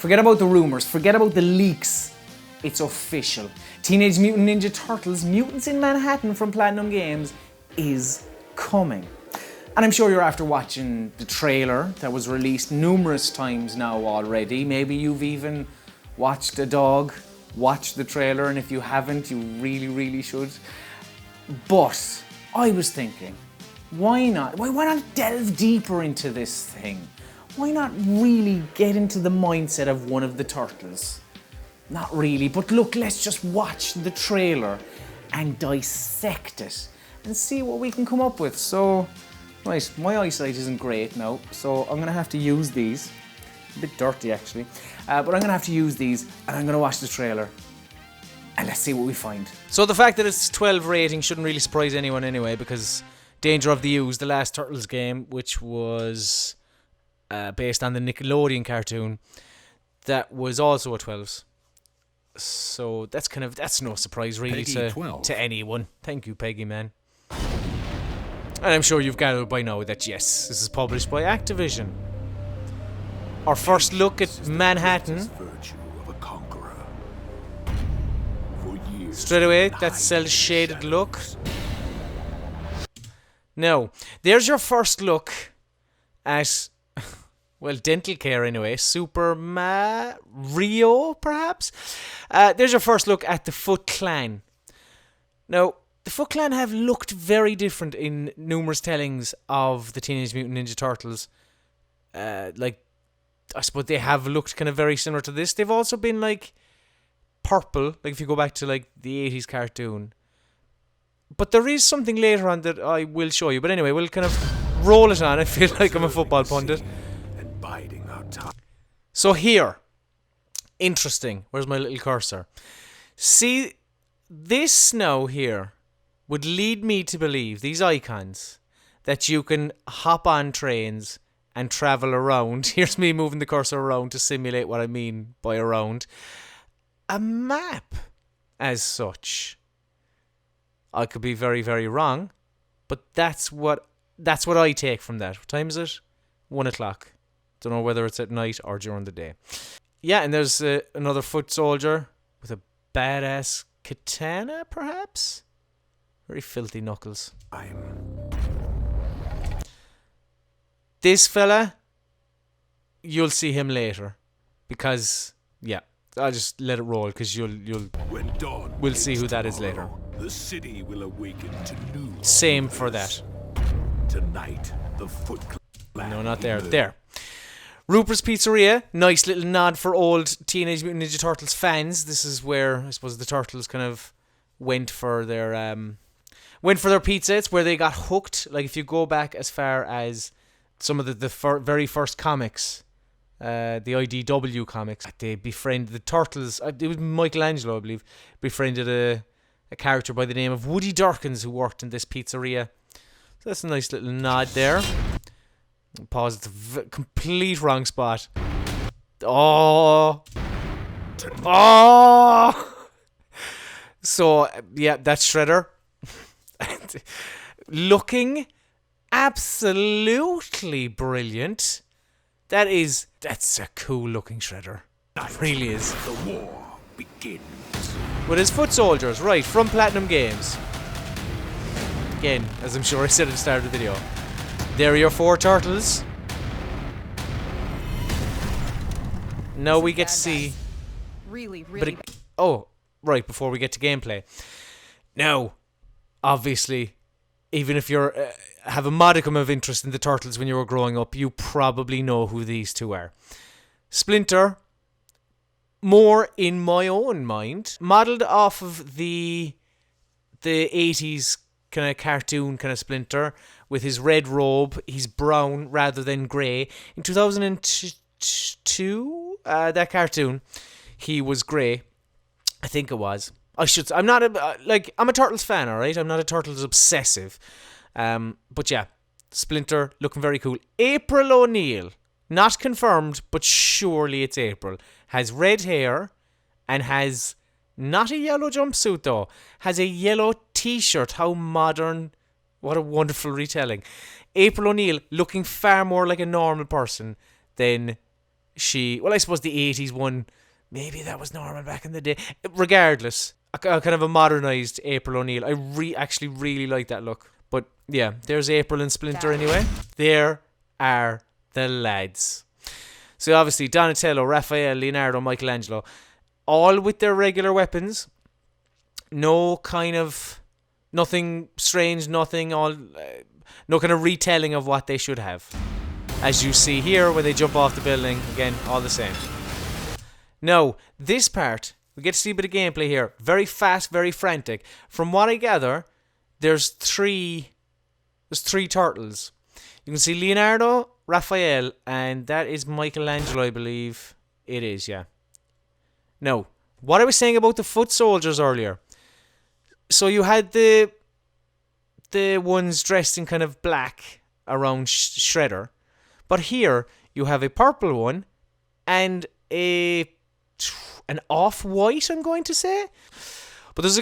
Forget about the rumors, forget about the leaks. It's official. Teenage Mutant Ninja Turtles Mutants in Manhattan from Platinum Games is coming. And I'm sure you're after watching the trailer that was released numerous times now already. Maybe you've even watched a dog watch the trailer, and if you haven't, you really, really should. But I was thinking, why not? Why not delve deeper into this thing? Why not really get into the mindset of one of the turtles? Not really, but look, let's just watch the trailer and dissect it and see what we can come up with. So, right, my eyesight isn't great now, so I'm gonna have to use these. A bit dirty actually, but I'm gonna have to use these and I'm gonna watch the trailer and let's see what we find. So the fact that it's 12 rating shouldn't really surprise anyone anyway, because Danger of the Ooze, the last Turtles game, which was based on the Nickelodeon cartoon, that was also a 12s. So that's no surprise really to anyone. Thank you, Peggy, man. And I'm sure you've gathered by now that yes, this is published by Activision. Our first look at Manhattan. Straight away, that cel-shaded look. Now, there's your first look at, well, dental care anyway. Super Mario, perhaps? There's your first look at the Foot Clan. Now, the Foot Clan have looked very different in numerous tellings of the Teenage Mutant Ninja Turtles. I suppose they have looked kind of very similar to this. They've also been like purple, like if you go back to like the 80s cartoon. But there is something later on that I will show you. But anyway, we'll kind of roll it on. I feel like I'm a football pundit. So here, interesting. Where's my little cursor? See, this now here would lead me to believe, these icons, that you can hop on trains and travel around. Here's me moving the cursor around to simulate what I mean by around. A map, as such. I could be very, very wrong, but that's what I take from that. What time is it? 1 o'clock. Don't know whether it's at night or during the day. Yeah, and there's another foot soldier with a badass katana, perhaps? Very filthy knuckles. This fella, you'll see him later, because yeah, I'll just let it roll because we'll see who that is later. The city will awaken to new. Same for that. Tonight, the Foot Clan. No, not there. There. Rupert's Pizzeria. Nice little nod for old Teenage Mutant Ninja Turtles fans. This is where I suppose the Turtles kind of went for their pizza. It's where they got hooked. Like if you go back as far as some of the very first comics, the IDW comics, they befriended the Turtles. It was Michelangelo, I believe, befriended a character by the name of Woody Durkins who worked in this pizzeria. So that's a nice little nod there. Pause, it's a complete wrong spot. Oh. So, yeah, that's Shredder. Looking absolutely brilliant. That's a cool looking Shredder. It really is. The war begins. With his foot soldiers, right, from Platinum Games. Again, as I'm sure I said at the start of the video. There are your 4 turtles. Now we get to see... Really. Oh, right, before we get to gameplay. Now, obviously, even if you have a modicum of interest in the Turtles when you were growing up, you probably know who these two are. Splinter, more in my own mind, modelled off of the 80s kind of cartoon kind of Splinter, with his red robe. He's brown rather than grey. In 2002, that cartoon, he was grey. I think it was. I'm not I'm a Turtles fan, alright? I'm not a Turtles obsessive. But yeah, Splinter looking very cool. April O'Neil, not confirmed, but surely it's April, has red hair and has not a yellow jumpsuit though, has a yellow t-shirt. How modern. What a wonderful retelling. April O'Neil looking far more like a normal person than well, I suppose the 80s one, maybe that was normal back in the day. Regardless, a kind of a modernized April O'Neil. I actually really like that look. But yeah, there's April and Splinter anyway. There are the lads. So obviously Donatello, Raphael, Leonardo, Michelangelo, all with their regular weapons. No kind of, nothing strange, nothing all, no kind of retelling of what they should have. As you see here when they jump off the building, again, all the same. Now, this part, we get to see a bit of gameplay here. Very fast, very frantic. From what I gather, there's three turtles. You can see Leonardo, Raphael, and that is Michelangelo, I believe. It is, yeah. Now, what I was saying about the foot soldiers earlier. So you had the ones dressed in kind of black around Shredder. But here, you have a purple one and an off-white, I'm going to say. But there's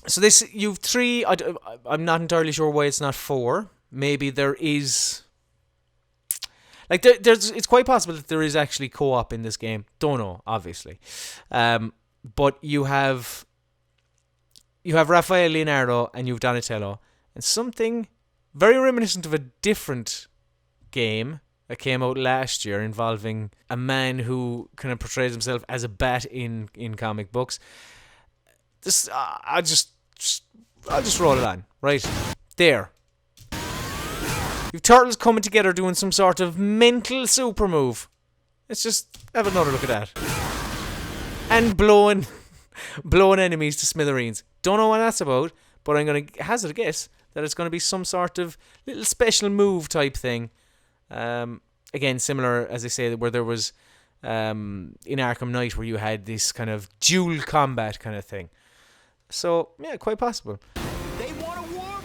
so this, you've three, I'm not entirely sure why it's not four. Maybe there is, like, there's, it's quite possible that there is actually co-op in this game. Don't know, obviously. But you have Raphael, Leonardo, and you have Donatello. And something very reminiscent of a different game that came out last year involving a man who kind of portrays himself as a bat in comic books. This, I'll just roll it on. Right there. You've turtles coming together doing some sort of mental super move. Let's just have another look at that. And blowing enemies to smithereens. Don't know what that's about, but I'm going to hazard a guess that it's going to be some sort of little special move type thing. Again, similar, as I say, where there was in Arkham Knight, where you had this kind of dual combat kind of thing. So, yeah, quite possible. They want a war?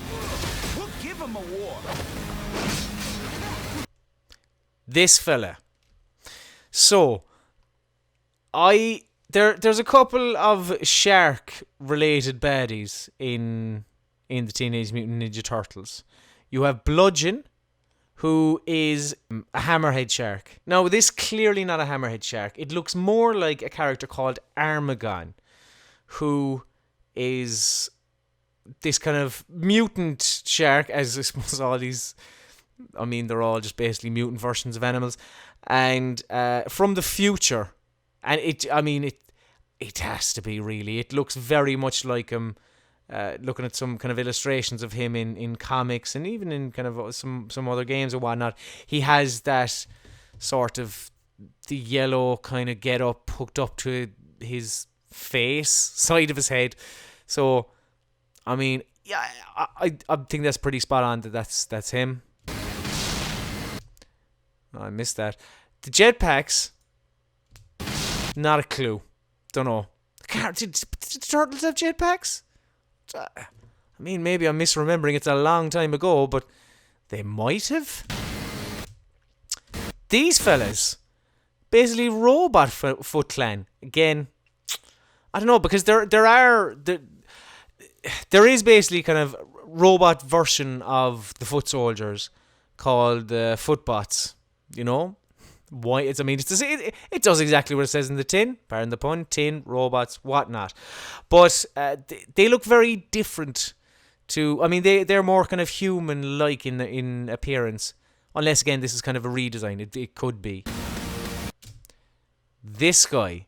We'll give them a war. This fella. So, there's a couple of shark-related baddies in the Teenage Mutant Ninja Turtles. You have Bludgeon, who is a hammerhead shark. Now, this clearly not a hammerhead shark. It looks more like a character called Armagon, who is this kind of mutant shark, as I suppose all these, I mean, they're all just basically mutant versions of animals, and from the future. And it has to be, really. It looks very much like him. Looking at some kind of illustrations of him in comics and even in kind of some other games or whatnot, he has that sort of the yellow kind of get up hooked up to his face, side of his head. So, I mean, yeah, I think that's pretty spot on. That's him. Oh, I missed that. The jetpacks, not a clue. Don't know. Did the turtles have jetpacks? I mean, maybe I'm misremembering. It's a long time ago, but they might have. These fellas, basically Robot Foot Clan. Again, I don't know, because there is basically kind of robot version of the foot soldiers called Footbots. You know why? It does exactly what it says in the tin. Pardon the pun. Tin, robots, whatnot. But they look very different to. I mean, they're more kind of human-like in appearance. Unless, again, this is kind of a redesign. It could be. This guy,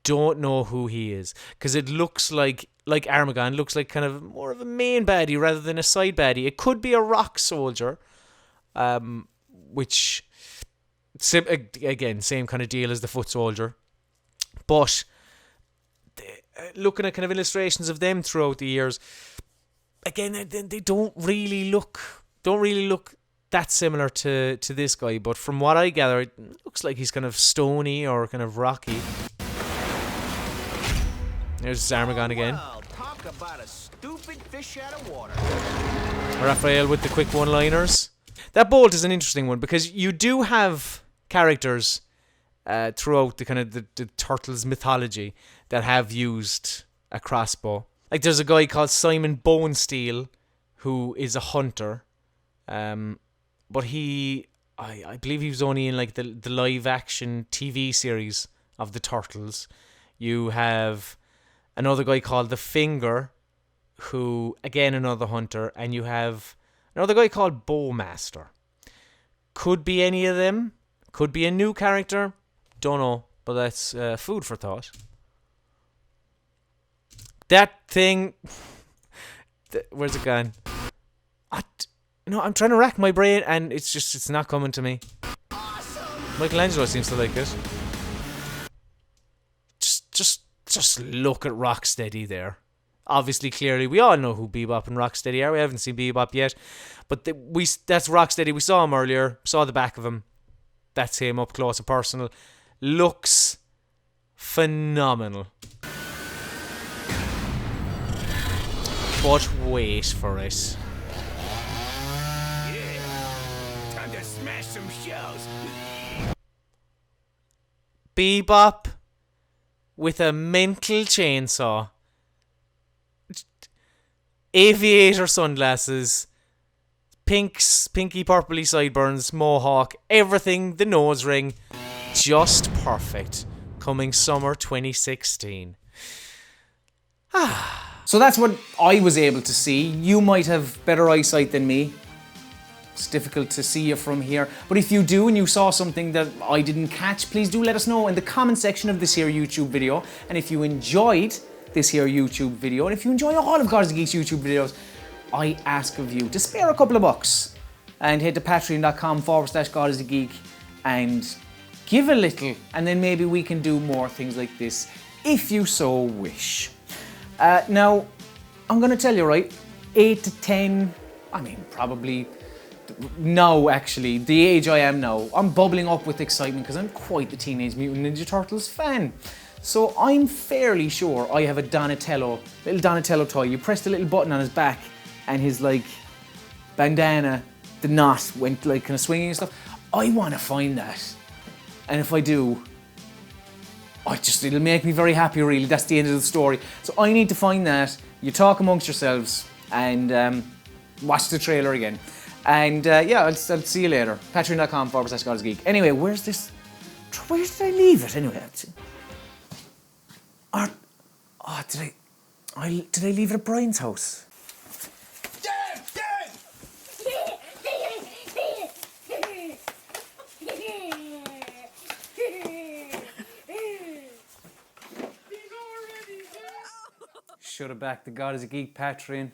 don't know who he is, because it looks like Armagon, looks like kind of more of a main baddie rather than a side baddie. It could be a rock soldier, which, again, same kind of deal as the foot soldier. But looking at kind of illustrations of them throughout the years, again, they don't really look that similar to this guy. But from what I gather, it looks like he's kind of stony or kind of rocky. There's Armagon again. Well, talk about a stupid fish out of water. Raphael with the quick one-liners. That bolt is an interesting one, because you do have characters throughout the kind of the Turtles mythology that have used a crossbow. Like, there's a guy called Simon Bonesteel who is a hunter, but he, I believe he was only in like the live action TV series of the Turtles. You have another guy called the Finger, who again another hunter, and you have another guy called Bowmaster. Could be any of them. Could be a new character. Don't know, but that's food for thought. That thing. Where's it gone? I'm trying to rack my brain, and it's not coming to me. Michelangelo seems to like it. Just look at Rocksteady there. Obviously, clearly, we all know who Bebop and Rocksteady are. We haven't seen Bebop yet, but that's Rocksteady. We saw him earlier. Saw the back of him. That's him up close and personal. Looks phenomenal. But wait for it. Time to smash some shells. Bebop with a mental chainsaw, aviator sunglasses, pinky purpley sideburns, mohawk, everything, the nose ring, just perfect. Coming summer 2016. So that's what I was able to see. You might have better eyesight than me. It's difficult to see you from here. But if you do and you saw something that I didn't catch, please do let us know in the comment section of this here YouTube video. And if you enjoyed this here YouTube video, and if you enjoy all of Gods and Geeks YouTube videos, I ask of you to spare a couple of bucks and head to patreon.com/GodIsAGeek and give a little, and then maybe we can do more things like this if you so wish. Now, I'm going to tell you, right, 8 to 10, probably now, actually, the age I am now, I'm bubbling up with excitement because I'm quite the Teenage Mutant Ninja Turtles fan. So I'm fairly sure I have a little Donatello toy. You press the little button on his back and his, like, bandana, the knot went, like, kind of swinging and stuff. I want to find that. And if I do, it'll make me very happy, really. That's the end of the story. So I need to find that. You talk amongst yourselves and watch the trailer again. And I'll see you later. Patreon.com/GodIsAGeek. Anyway, where did I leave it anyway? Did I leave it at Brian's house? Should have backed the God is a Geek Patreon.